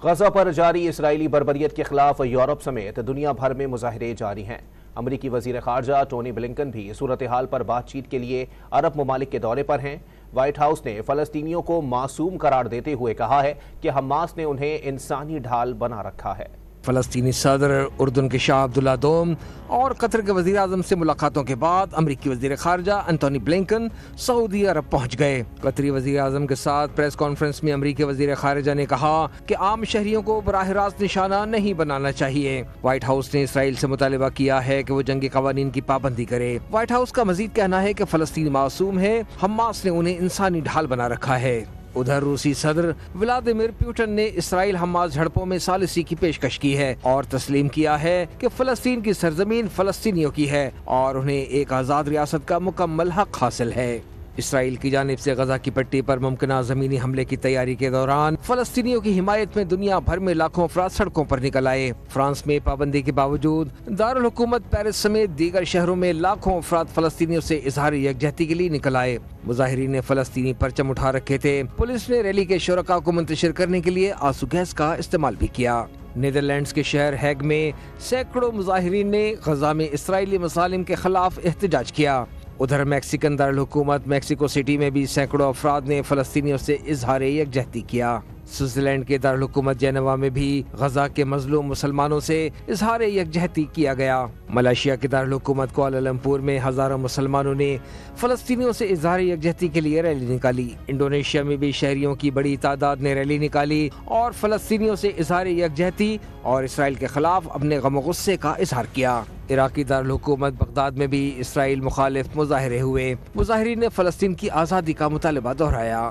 غزہ پر جاری اسرائیلی بربریت کے خلاف یورپ سمیت دنیا بھر میں مظاہرے جاری ہیں۔ امریکی وزیر خارجہ ٹونی بلنکن بھی صورتحال پر بات چیت کے لیے عرب ممالک کے دورے پر ہیں۔ وائٹ ہاؤس نے فلسطینیوں کو معصوم قرار دیتے ہوئے کہا ہے کہ حماس نے انہیں انسانی ڈھال بنا رکھا ہے۔ فلسطینی صدر، اردن کے شاہ عبداللہ دوم اور قطر کے وزیر اعظم سے ملاقاتوں کے بعد امریکی وزیر خارجہ انتونی بلنکن سعودی عرب پہنچ گئے۔ قطری وزیر اعظم کے ساتھ پریس کانفرنس میں امریکی وزیر خارجہ نے کہا کہ عام شہریوں کو براہ راست نشانہ نہیں بنانا چاہیے۔ وائٹ ہاؤس نے اسرائیل سے مطالبہ کیا ہے کہ وہ جنگی قوانین کی پابندی کرے۔ وائٹ ہاؤس کا مزید کہنا ہے کہ فلسطین معصوم ہے، حماس نے انہیں انسانی ڈھال بنا رکھا ہے۔ ادھر روسی صدر ولادیمیر پوٹن نے اسرائیل حماس جھڑپوں میں ثالثی کی پیشکش کی ہے اور تسلیم کیا ہے کہ فلسطین کی سرزمین فلسطینیوں کی ہے اور انہیں ایک آزاد ریاست کا مکمل حق حاصل ہے۔ اسرائیل کی جانب سے غزہ کی پٹی پر ممکنہ زمینی حملے کی تیاری کے دوران فلسطینیوں کی حمایت میں دنیا بھر میں لاکھوں افراد سڑکوں پر نکل آئے۔ فرانس میں پابندی کے باوجود دارالحکومت پیرس سمیت دیگر شہروں میں لاکھوں افراد فلسطینیوں سے اظہار یکجہتی کے لیے نکل آئے۔ مظاہرین نے فلسطینی پرچم اٹھا رکھے تھے۔ پولیس نے ریلی کے شرکاء کو منتشر کرنے کے لیے آنسو گیس کا استعمال بھی کیا۔ نیدرلینڈز کے شہر ہیگ میں سینکڑوں مظاہرین نے غزہ میں اسرائیلی مظالم کے خلاف احتجاج کیا۔ ادھر میکسیکن دارالحکومت میکسیکو سٹی میں بھی سینکڑوں افراد نے فلسطینیوں سے اظہار یکجہتی کیا۔ سوئٹزرلینڈ کے دارالحکومت جنیوا میں بھی غزہ کے مظلوم مسلمانوں سے اظہار یکجہتی کیا گیا۔ ملائیشیا کے دارالحکومت کوالالمپور میں ہزاروں مسلمانوں نے فلسطینیوں سے اظہار یکجہتی کے لیے ریلی نکالی۔ انڈونیشیا میں بھی شہریوں کی بڑی تعداد نے ریلی نکالی اور فلسطینیوں سے اظہار یکجہتی اور اسرائیل کے خلاف اپنے غم و غصے کا اظہار کیا۔ عراقی دارالحکومت بغداد میں بھی اسرائیل مخالف مظاہرے ہوئے۔ مظاہرین نے فلسطین کی آزادی کا مطالبہ دہرایا۔